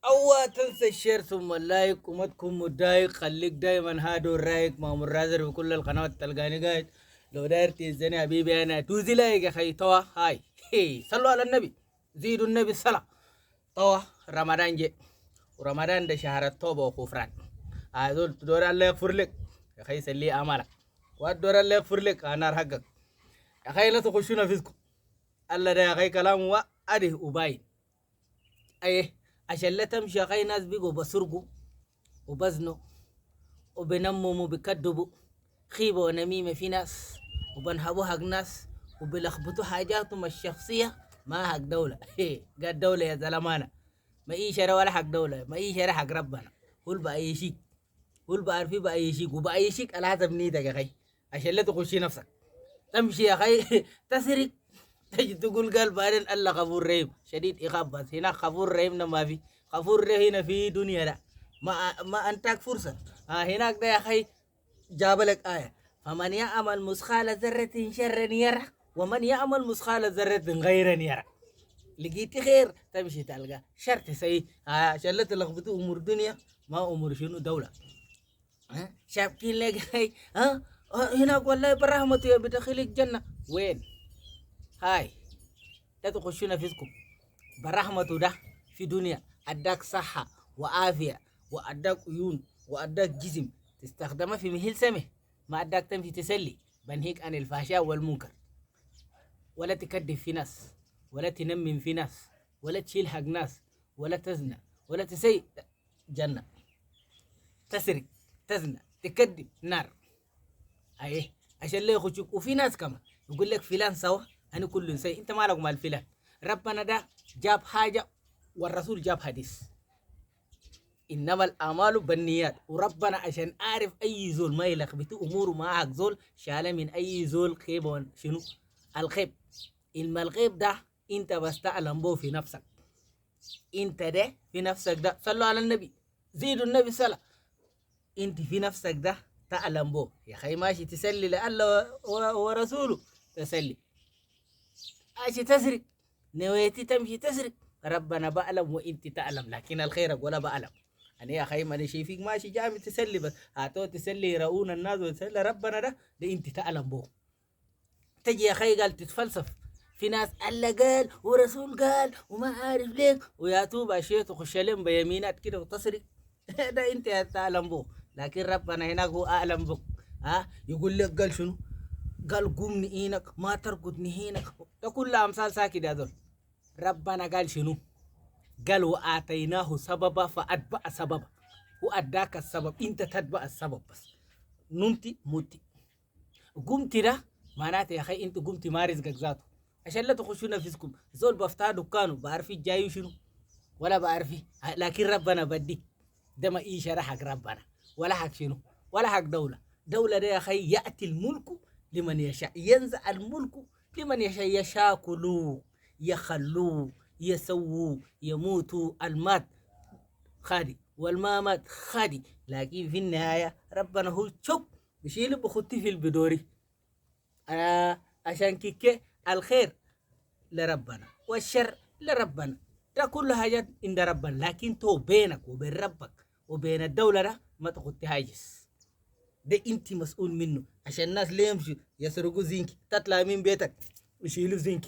أوه تنسى الشير ثم اللايك وما تكون متضايق، خليك دايما هادو الرايق مع مرازر في كل القنوات تلقاني قاعد. لو داير تنزني حبيبي أنا توزي لايك يا خي توا هاي. صلوا على النبي، زيدوا النبي الصلاة. توا رمضان جي، ورمضان ده شهر التوبة وغفران. دول دور الله يغفر لك يا خي، سلي أمانك ودور الله يغفر لك أنا حقك يا خي. لا تخشونا فيسكم الله ده يا خي كلام وأده وباين. أيه عشان لا تمشي يا خي ناس بيقوا بسرقوا وبزنوا وبنمموا بكدبوا خيبة ونميمة في ناس، وبنهبوا حق ناس وبلخبطوا حاجاتهم الشخصية ما حق دولة. قال دولة يا زلمانة ما إيشارة ولا حق دولة، ما إيشارة حق ربنا. قول بأي شيء، قول بعرفي بأي شيء وبأي شيء على حسب نيتك يا خي. عشان لا تخشي نفسك تمشي يا خي تسرق تجي تقول قال بعدين الله غفور رحيم شديد إخاب. بس هنا غفور رحيم ما في غفور رحيم هنا في دنيا ده ما أنتك فرصة. هناك ده يا خي جاب لك آية: فمن يعمل مثقال ذرة شرا يره ومن يعمل مثقال ذرة غيرا يره. لقيت خير تمشي تلقى شرط سي عشان لا تلخبطوا امور دنيا ما امور شنو دوله. شابكين لك هاي هناك والله برحمته يا بدخلك جنه وين؟ هاي لا تخشون فيكم برحمته ده في دنيا اداك صحه وعافيه واداك عيون واداك جسم تستخدمه في مهل سمه، ما اداك تمشي تسلي بنهيك عن الفحشاء والمنكر، ولا تكذب في ناس، ولا تنمم في ناس، ولا تشيل حق ناس، ولا تزنى، ولا تسي جنة. تسرق، تزنى، تكذب نار. ايه عشان لا يخشوك. وفي ناس كمان يقول لك فلان سوا انا كل سي، انت مالك مال فلان؟ ربنا ده جاب حاجة والرسول جاب حديث انما الاعمال بالنيات، وربنا عشان اعرف اي زول ما يلخبط اموره معك زول شال من اي زول خيب شنو الخيب. علم الغيب ده انت بس تعلم به في نفسك، انت ده في نفسك ده. صلوا على النبي، زيدوا النبي صلى. انت في نفسك ده تعلم به يا خي. ماشي تسلي لله ورسوله تسلي، ماشي تسرق نويتي تمشي تسرق ربنا بعلم وانت تعلم، لكن الخير ولا بعلم. انا يا خي ما شي فيك ماشي جامد تسلي، بس هاتو تسلي يرؤون الناس وتسلي ربنا ده انت تعلم به. تجي يا خي قال تتفلسف في ناس الله قال ورسول قال وما عارف ليك ويا توب شيء تخش لهم بيمينات كده وتصرف. ده انت تعلم بو، لكن ربنا هناك هو اعلم بك. يقول لك قال شنو؟ قال قوم نهينك ما ترقد نهينك. ده كلها امثال ساكت يا دول. ربنا قال شنو؟ قال واتيناه سببا فاتبع سببا. هو اداك السبب انت تتبع السبب بس. نمتي موتي قمت ده معناته يا اخي انت قمت ما رزقك ذاته. عشان لا تخشوا نفسكم زول بفتح دكانه بعرف جاي شنو ولا بعرفي، لكن ربنا بديك ده ما ايش حق ربنا ولا حق شنو ولا حق دوله. دوله ده يا اخي ياتي الملك لمن يشاء، ينزع الملك لمن يشاء، يشاكلوا يخلوا يسووا يموتوا. المات خادي والمامات خادي، لكن في النهايه ربنا هو شوف بشيل بخطي في البدوري. عشان كيكي الخير لربنا والشر لربنا، ده كل حاجات عند ربنا، لكن تو بينك وبين ربك وبين الدولة ده ما تاخد هاجس. ده انت مسؤول منه. عشان الناس اللي يمشوا يسرقوا زينك تطلع من بيتك يشيلوا زينك،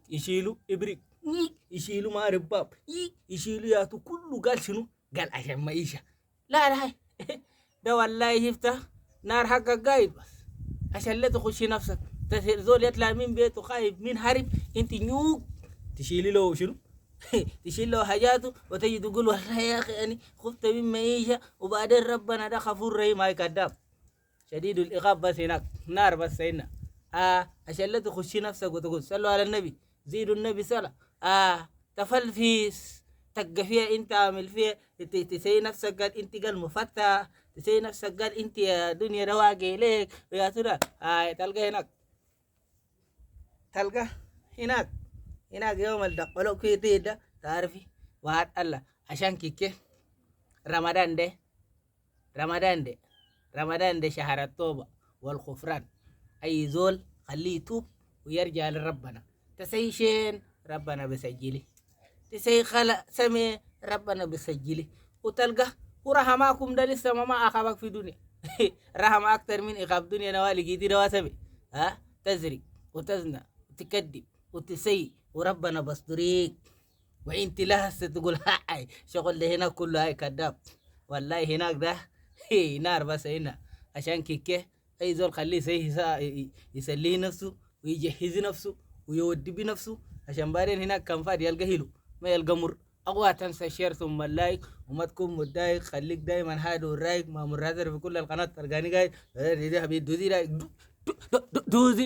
يشيلوا ابريق، يشيلوا ما رباب، يشيلوا ياتو كله. قال شنو؟ قال عشان معيشة. لا لا ده والله يفتح نار حقك قايد بس عشان لا تخشي نفسك. زول يطلع من بيته خايف من حرب انت نيوك تشيلي له شنو؟ تشيل له حاجاته وتجي تقول والله يا اخي يعني خفت من معيشه، وبعدين ربنا ده غفور رحيم. هاي كذاب شديد العقاب بس هناك نار بس هنا. عشان لا تخشي نفسك وتقول صلوا على النبي، زيدوا النبي صلى. تفلفيس تقى فيها انت عامل فيها تسي نفسك قال انت قال مفتح، تسي نفسك قال انت يا دنيا رواقي ليك يا ترى. تلقى هناك، تلقى هناك، هناك يوم الدقلو كي ده تعرفي وهات الله. عشان كيكي رمضان ده، رمضان ده، رمضان ده شهر التوبة والغفران. أي زول خليه يتوب ويرجع لربنا. تسيشين ربنا بسجلي، تسي خلق سمي ربنا بيسجلي وتلقى ورحماكم ده لسه ما عاقبك في دنيا. رحم أكتر من إقاب دنيا نوالي جيتي رواسبي. ها تزرق وتزنى وتكذب وتسيء وربنا بصدريك، وانت لهسه تقول هاي شغل اللي هنا كله هاي كذاب. والله هناك ده هي نار بس هنا عشان كيكه اي زول خليه يسليه نفسه ويجهز نفسه ويودي بنفسه عشان بعدين هناك كان فادي يلقى هيلو ما يلقى مر. اقوى تنسى الشير ثم اللايك وما تكون متضايق، خليك دايما هادي والرايق مع مرادر في كل القناه تلقاني قاعد. دي حبيبي دوزي